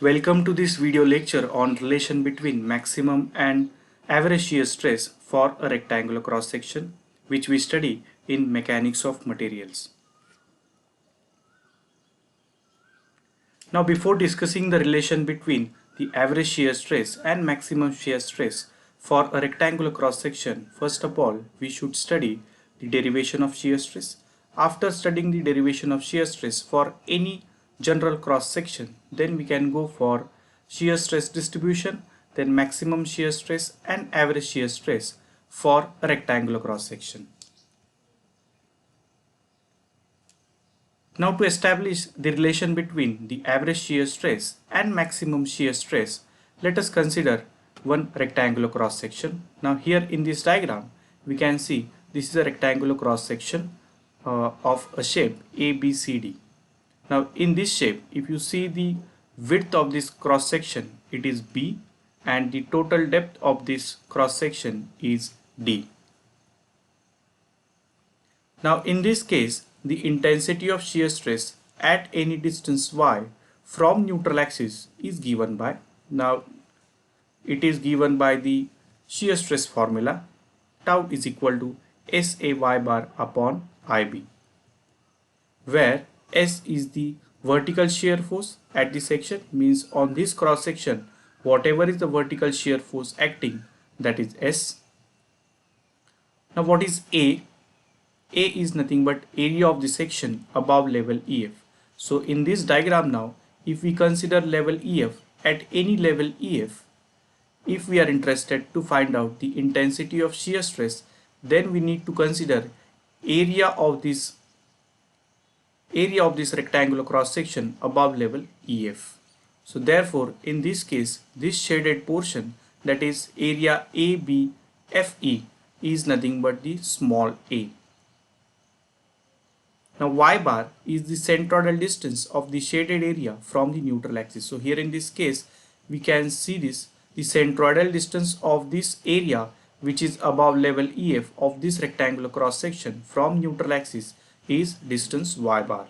Welcome to this video lecture on relation between maximum and average shear stress for a rectangular cross section, which we study in mechanics of materials. Now before discussing the relation between the average shear stress and maximum shear stress for a rectangular cross section, first of all we should study the derivation of shear stress. After studying the derivation of shear stress for any general cross section, then we can go for shear stress distribution, then maximum shear stress and average shear stress for a rectangular cross section. Now to establish the relation between the average shear stress and maximum shear stress, let us consider one rectangular cross section. Now here in this diagram we can see this is a rectangular cross section of a shape ABCD. Now in this shape, if you see the width of this cross section, it is B, and the total depth of this cross section is D. Now in this case, the intensity of shear stress at any distance y from neutral axis is given by, now it is given by the shear stress formula, tau is equal to SAY bar upon IB, where S is the vertical shear force at the section, means on this cross section whatever is the vertical shear force acting, that is S. Now what is A? A is nothing but area of the section above level EF. So in this diagram now, if we consider level EF at any level EF, if we are interested to find out the intensity of shear stress, then we need to consider area of this rectangular cross section above level EF. So therefore in this case, this shaded portion, that is area ABFE, is nothing but the small a. Now y bar is the centroidal distance of the shaded area from the neutral axis. So here in this case we can see this, the centroidal distance of this area which is above level EF of this rectangular cross section from neutral axis is distance y bar.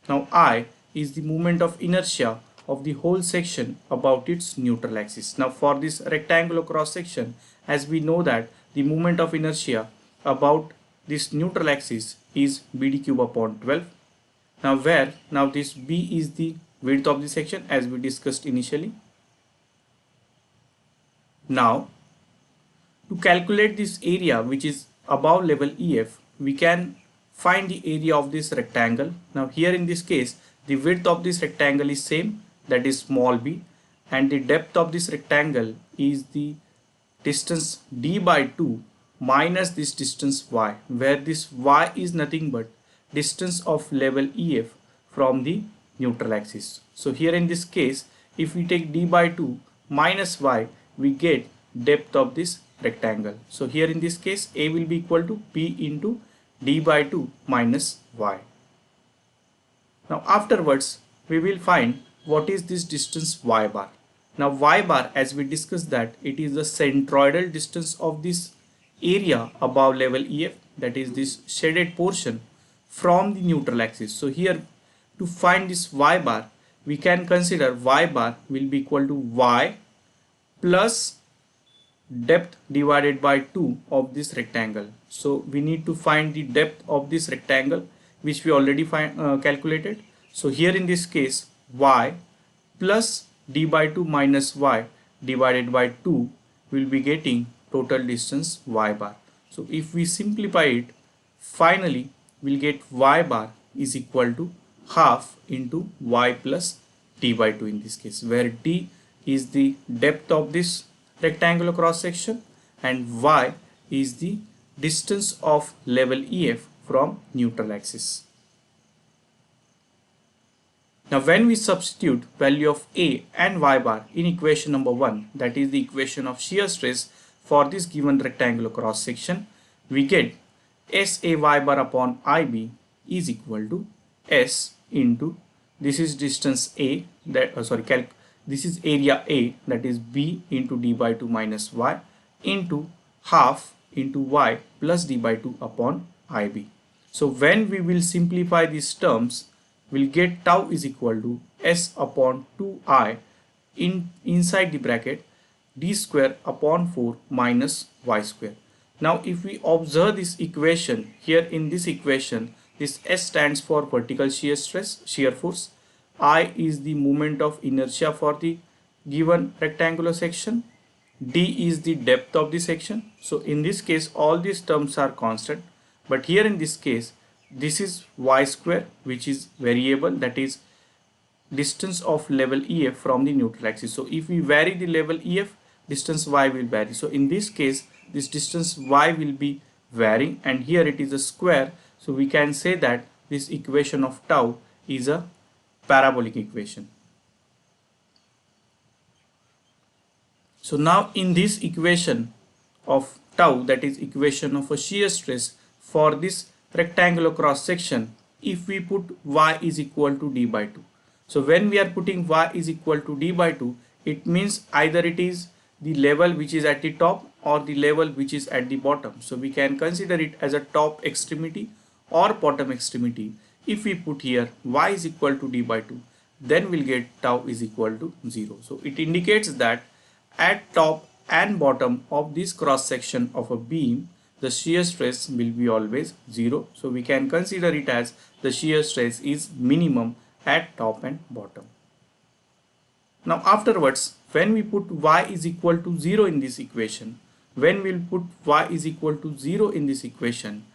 Now I is the moment of inertia of the whole section about its neutral axis. Now for this rectangular cross section, as we know that the moment of inertia about this neutral axis is BD cube upon 12. Now this B is the width of the section as we discussed initially. Now to calculate this area which is above level EF, we can find the area of this rectangle. Now here in this case the width of this rectangle is same, that is small b, and the depth of this rectangle is the distance d by 2 minus this distance y, where this y is nothing but distance of level EF from the neutral axis. So here in this case, if we take d by 2 minus y, we get depth of this rectangle. So here in this case a will be equal to p into d by 2 minus y. Now afterwards we will find what is this distance y bar. Now y bar, as we discussed, that it is the centroidal distance of this area above level EF, that is this shaded portion from the neutral axis. So here to find this y bar, we can consider y bar will be equal to y plus depth divided by 2 of this rectangle. So we need to find the depth of this rectangle which we already calculated. So here in this case y plus d by 2 minus y divided by 2 will be getting total distance y bar. So if we simplify it, finally we'll get y bar is equal to half into y plus d by 2 in this case, where d is the depth of this rectangular cross section and y is the distance of level EF from neutral axis. Now when we substitute value of a and y bar in equation number 1, that is the equation of shear stress for this given rectangular cross section, we get SAY bar upon IB is equal to S into, this is distance A, that this is area A, that is B into d by 2 minus y, into half into y plus d by 2 upon IB. So when we will simplify these terms, we'll get tau is equal to S upon 2I inside the bracket d square upon 4 minus y square. Now if we observe this equation, here in this equation, this S stands for vertical shear stress, shear force. I is the moment of inertia for the given rectangular section. D is the depth of the section. So in this case, all these terms are constant. But here in this case, this is y square, which is variable, that is distance of level EF from the neutral axis. So if we vary the level EF, distance y will vary. So in this case, this distance y will be varying, and here it is a square. So we can say that this equation of tau is a parabolic equation. So now in this equation of tau, that is equation of a shear stress for this rectangular cross section, if we put y is equal to d by 2. So when we are putting y is equal to d by 2, it means either it is the level which is at the top or the level which is at the bottom. So we can consider it as a top extremity or bottom extremity. If we put here y is equal to d by 2, then we'll get tau is equal to 0. So it indicates that at top and bottom of this cross section of a beam, the shear stress will be always 0. So we can consider it as the shear stress is minimum at top and bottom. Now afterwards, when we put y is equal to 0 in this equation, when we'll put y is equal to 0 in this equation,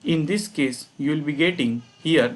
in this case you will be getting here,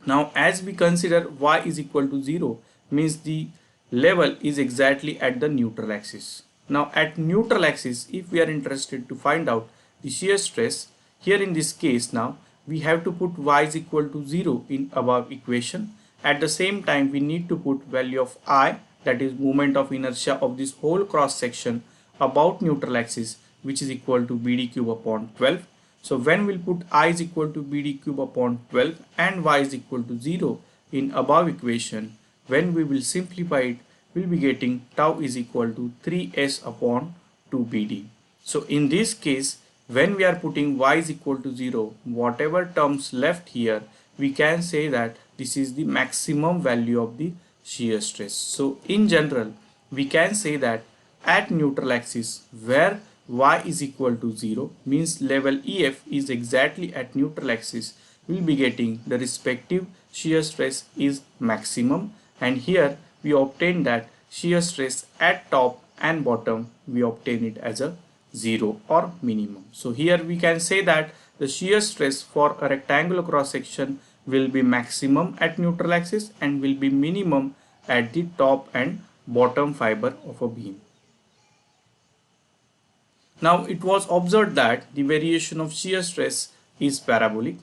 now as we consider y is equal to 0, means the level is exactly at the neutral axis. Now at neutral axis, if we are interested to find out the shear stress, here in this case now we have to put y is equal to 0 in above equation. At the same time, we need to put value of I, that is moment of inertia of this whole cross section about neutral axis, which is equal to bd cube upon 12. So when we'll put I is equal to bd cube upon 12 and y is equal to 0 in above equation, when we will simplify it, we'll be getting tau is equal to 3s upon 2bd. So in this case, when we are putting y is equal to 0, whatever terms left here, we can say that this is the maximum value of the shear stress. So in general, we can say that at neutral axis, where y is equal to 0, means level EF is exactly at neutral axis, we'll be getting the respective shear stress is maximum, and here we obtain that shear stress at top and bottom, we obtain it as a 0 or minimum. So here we can say that the shear stress for a rectangular cross section will be maximum at neutral axis and will be minimum at the top and bottom fiber of a beam. Now it was observed that the variation of shear stress is parabolic.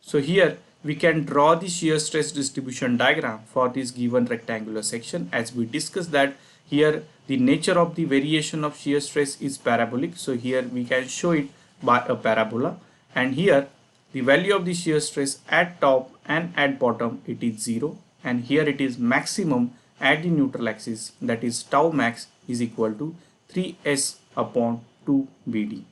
So here we can draw the shear stress distribution diagram for this given rectangular section, as we discussed that here the nature of the variation of shear stress is parabolic. So here we can show it by a parabola, and here the value of the shear stress at top and at bottom, it is 0, and here it is maximum at the neutral axis, that is tau max is equal to 3s upon 2bd.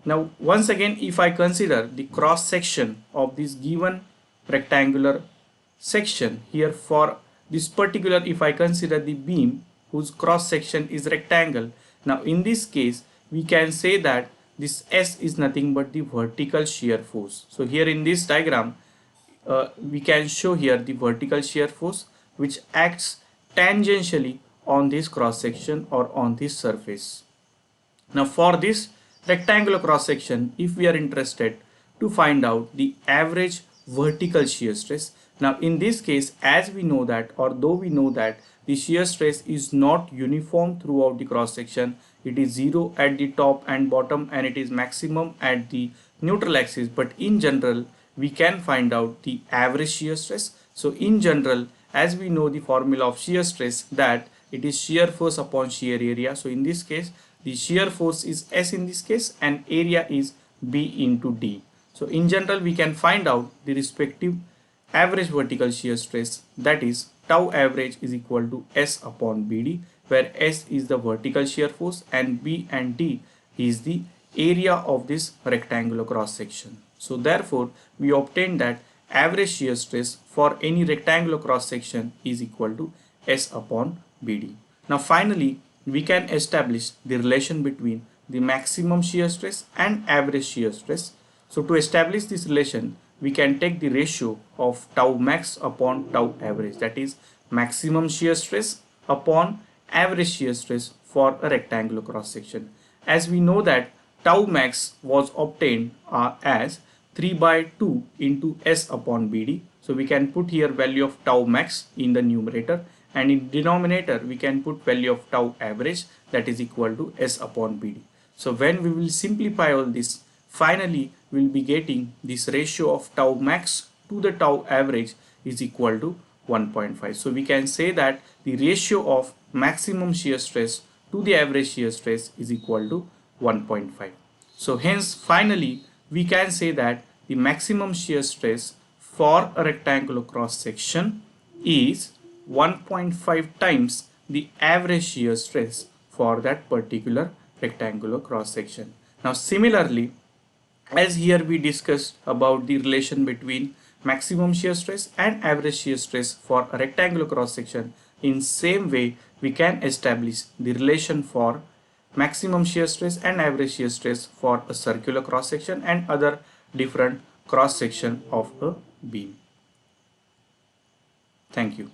Now once again, if I consider the cross section of this given rectangular section, here for this particular, if I consider the beam whose cross section is rectangle, now in this case we can say that this S is nothing but the vertical shear force. So here in this diagram we can show here the vertical shear force which acts tangentially on this cross section or on this surface. Now for this rectangular cross section, if we are interested to find out the average vertical shear stress, now in this case, as we know that, or though we know that the shear stress is not uniform throughout the cross section, it is 0 at the top and bottom and it is maximum at the neutral axis, but in general we can find out the average shear stress. So in general, as we know the formula of shear stress, that it is shear force upon shear area. So in this case the shear force is S in this case and area is B into D. So in general we can find out the respective average vertical shear stress, that is tau average is equal to S upon BD, where S is the vertical shear force and B and D is the area of this rectangular cross section. So therefore we obtain that average shear stress for any rectangular cross section is equal to S upon BD. Now finally we can establish the relation between the maximum shear stress and average shear stress. So to establish this relation, we can take the ratio of tau max upon tau average, that is maximum shear stress upon average shear stress for a rectangular cross section. As we know that tau max was obtained as 3 by 2 into S upon BD. So we can put here value of tau max in the numerator, and in denominator we can put value of tau average, that is equal to S upon BD. So when we will simplify all this, finally we will be getting this ratio of tau max to the tau average is equal to 1.5. So we can say that the ratio of maximum shear stress to the average shear stress is equal to 1.5. So hence finally we can say that the maximum shear stress for a rectangular cross section is 1.5 times the average shear stress for that particular rectangular cross section. Now similarly, as here we discussed about the relation between maximum shear stress and average shear stress for a rectangular cross section, in same way we can establish the relation for maximum shear stress and average shear stress for a circular cross section and other different cross section of a beam. Thank you.